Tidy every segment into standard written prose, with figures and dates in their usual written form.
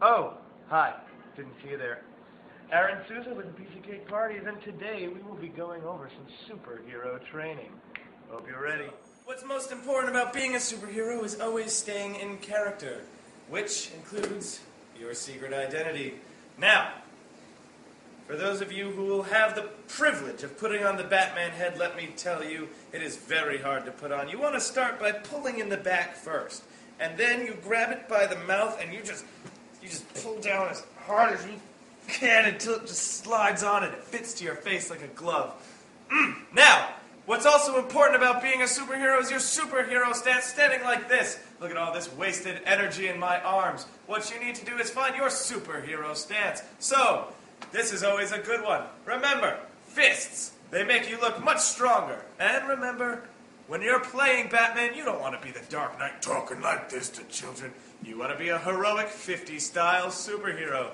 Oh, hi. Didn't see you there. Aaron Souza with the Piece of Cake Parties, and today we will be going over some superhero training. Hope you're ready. What's most important about being a superhero is always staying in character, which includes your secret identity. Now, for those of you who will have the privilege of putting on the Batman head, let me tell you, it is very hard to put on. You want to start by pulling in the back first, and then you grab it by the mouth, and you just pull down as hard as you can until it just slides on and it fits to your face like a glove. Now, what's also important about being a superhero is your superhero stance, standing like this. Look at all this wasted energy in my arms. What you need to do is find your superhero stance. So, this is always a good one. Remember, fists, they make you look much stronger. And remember, when you're playing Batman, you don't want to be the Dark Knight talking like this to children. You want to be a heroic 50s style superhero.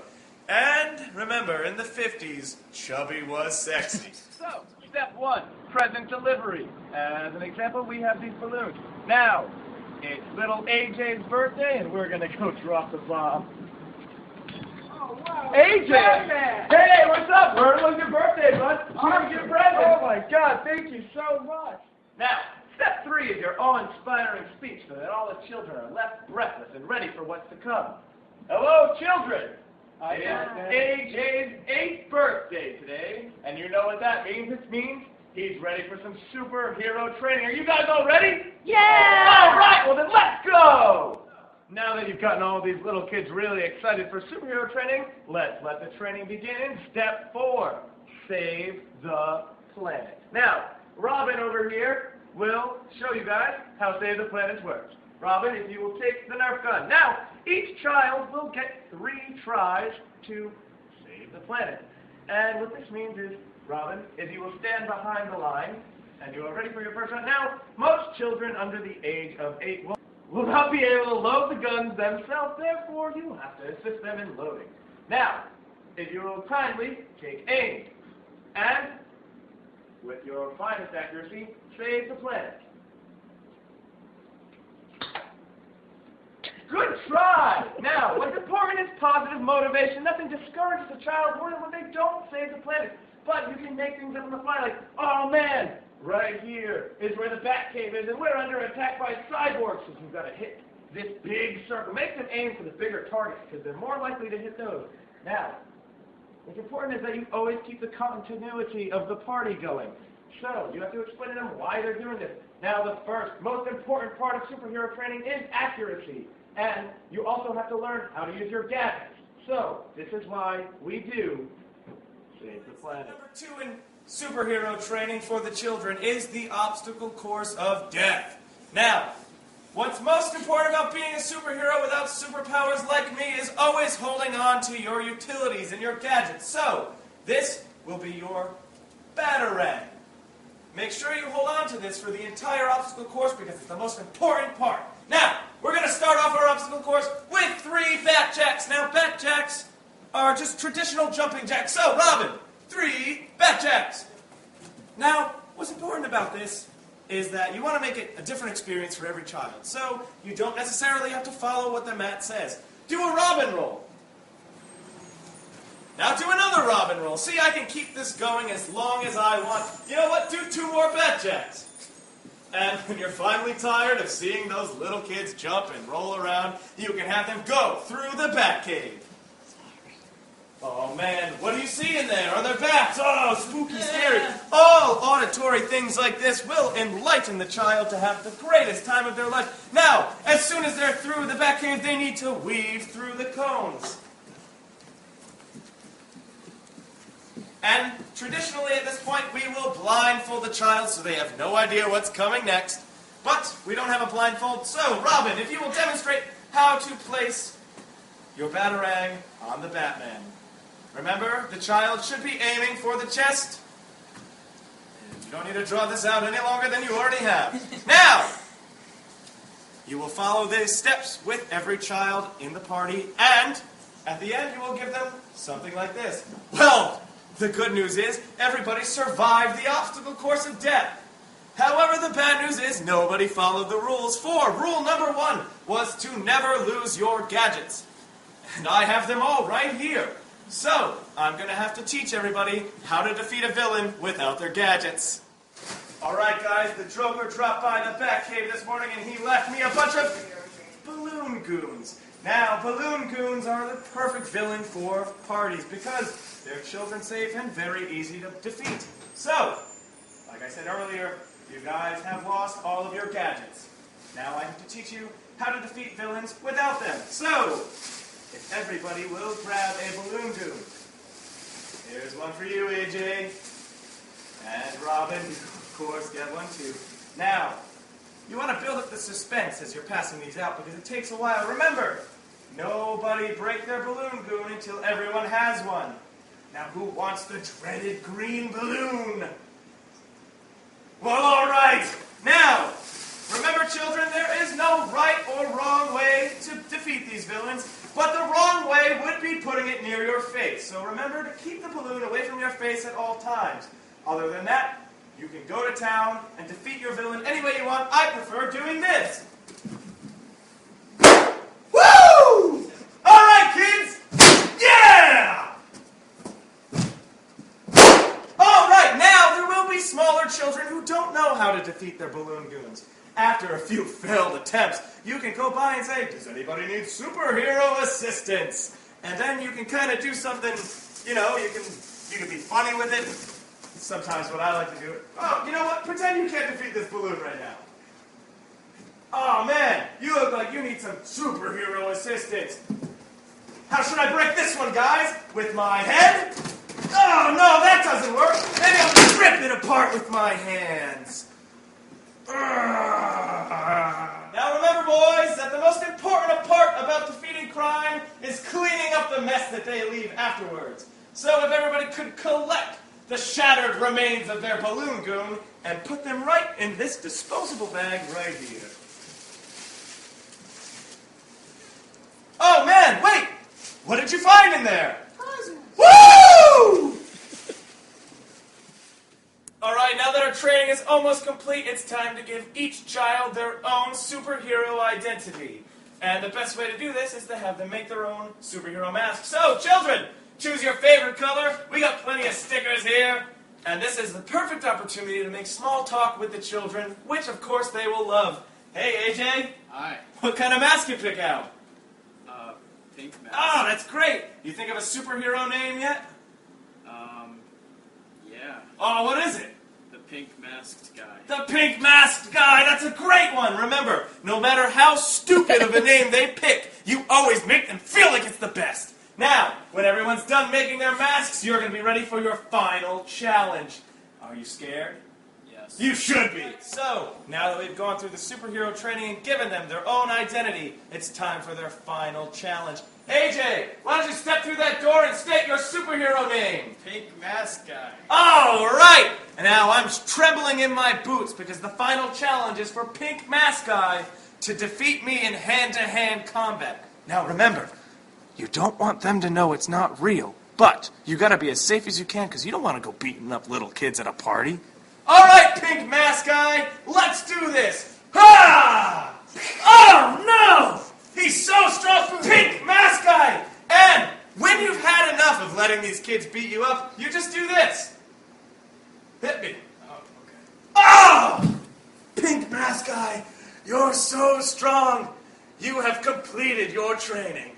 And remember, in the 50s, chubby was sexy. So, step one, present delivery. As an example, we have these balloons. Now, it's little AJ's birthday, and we're going to go drop the bomb. Oh, wow. AJ! Batman. Hey, what's up? Where was your birthday, bud? Awesome. Your present. Oh, my God, thank you so much. Now, step three is your awe-inspiring speech so that all the children are left breathless and ready for what's to come. Hello, children! It is AJ's 8th birthday today, and you know what that means? It means he's ready for some superhero training. Are you guys all ready? Yeah! All right, well then let's go! Now that you've gotten all these little kids really excited for superhero training, let's let the training begin. Step 4, save the planet. Now, Robin over here will show you guys how Save the Planet works. Robin, if you will take the Nerf gun. Now, each child will get 3 tries to save the planet. And what this means is, Robin, if you will stand behind the line, and you are ready for your first round. Now, most children under the age of 8 will not be able to load the guns themselves, therefore you will have to assist them in loading. Now, if you will kindly take aim, and with your finest accuracy, save the planet. Good try! Now, what's important is positive motivation. Nothing discourages a child more than when they don't save the planet. But you can make things up on the fly like, oh man, right here is where the Batcave is, and we're under attack by cyborgs, so you've got to hit this big circle. Make them aim for the bigger targets, because they're more likely to hit those. Now, what's important is that you always keep the continuity of the party going. So, you have to explain to them why they're doing this. Now, the first, most important part of superhero training is accuracy. And you also have to learn how to use your gadgets. So, this is why we do Save the Planet. Number 2 in superhero training for the children is the obstacle course of death. Now, what's most important about being a superhero without superpowers like me is always holding on to your utilities and your gadgets. So, this will be your Batarang. Make sure you hold on to this for the entire obstacle course because it's the most important part. Now, we're going to start off our obstacle course with 3 bat jacks. Now, bat jacks are just traditional jumping jacks. So, Robin, 3 bat jacks. Now, what's important about this is that you want to make it a different experience for every child. So, you don't necessarily have to follow what the mat says. Do a Robin roll. Now do another Robin roll. See, I can keep this going as long as I want. You know what? Do 2 more bat jacks. And when you're finally tired of seeing those little kids jump and roll around, you can have them go through the Batcave. Oh man, what do you see in there? Are there bats? Oh, spooky, scary. All auditory things like this will enlighten the child to have the greatest time of their life. Now, as soon as they're through the Batcave, they need to weave through the cones. And traditionally at this point, we will blindfold the child so they have no idea what's coming next. But we don't have a blindfold, so Robin, if you will demonstrate how to place your Batarang on the Batman. Remember, the child should be aiming for the chest. You don't need to draw this out any longer than you already have. Now, you will follow these steps with every child in the party, and at the end you will give them something like this. Well, the good news is, everybody survived the obstacle course of death. However, the bad news is, nobody followed the rules. For rule number 1 was to never lose your gadgets. And I have them all right here. So, I'm going to have to teach everybody how to defeat a villain without their gadgets. Alright guys, the Joker dropped by the Batcave this morning and he left me a bunch of balloon goons. Now, balloon goons are the perfect villain for parties because they're children safe and very easy to defeat. So, like I said earlier, you guys have lost all of your gadgets. Now I have to teach you how to defeat villains without them. So, if everybody will grab a balloon goon. Here's one for you, AJ. And Robin, of course, get one too. Now, you want to build up the suspense as you're passing these out because it takes a while. Remember, nobody break their balloon goon until everyone has one. Now, who wants the dreaded green balloon? Well, all right. Now, remember, children, there is no right or wrong way to defeat these villains, but the wrong way would be putting it near your face. So remember to keep the balloon away from your face at all times. Other than that, you can go to town and defeat your villain any way you want. I prefer doing this. Woo! All right, kids. Yeah! All right, now there will be smaller children who don't know how to defeat their balloon goons. After a few failed attempts, you can go by and say, does anybody need superhero assistance? And then you can kind of do something, you know, you can be funny with it. Sometimes what I like to do, oh, you know what? Pretend you can't defeat this balloon right now. Oh, man, you look like you need some superhero assistance. How should I break this one, guys? With my head? Oh, no, that doesn't work. Maybe I'll rip it apart with my hands. Now remember, boys, that the most important part about defeating crime is cleaning up the mess that they leave afterwards. So if everybody could collect the shattered remains of their balloon goon and put them right in this disposable bag right here. Oh, man, wait! What did you find in there? Prizes. Woo! All right, now that our training is almost complete, it's time to give each child their own superhero identity. And the best way to do this is to have them make their own superhero mask. So, children, choose your favorite color. We got plenty of stickers here. And this is the perfect opportunity to make small talk with the children, which, of course, they will love. Hey, AJ. Hi. What kind of mask you pick out? Pink mask. Oh, that's great. You think of a superhero name yet? Yeah. Oh, what is it? The pink masked guy. The Pink Masked Guy! That's a great one! Remember, no matter how stupid of a name they pick, you always make them feel like it's the best. Now, when everyone's done making their masks, you're going to be ready for your final challenge. Are you scared? Yes. You should be! So, now that we've gone through the superhero training and given them their own identity, it's time for their final challenge. AJ, why don't you step through that door and state your superhero name? Pink mask guy. All right! And now I'm trembling in my boots because the final challenge is for Pink Mask Guy to defeat me in hand-to-hand combat. Now remember, you don't want them to know it's not real, but you gotta be as safe as you can because you don't want to go beating up little kids at a party. All right, Pink Mask Guy, let's do this! Ha! Oh no! He's so strong, Pink Mask Guy! And when you've had enough of letting these kids beat you up, you just do this. Hit me. Oh, okay. Oh! Pink Mask Guy, you're so strong. You have completed your training.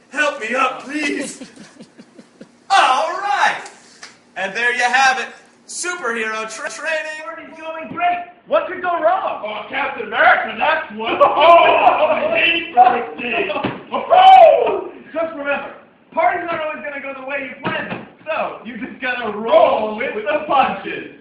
Help me up, please. All right. And there you have it. Superhero training. Party's going great. What could go wrong? Oh, Captain America, that's one. Oh, happy birthday. Oh! Just remember, parties aren't always going to go the way you planned them. So, you just got to roll with the punches.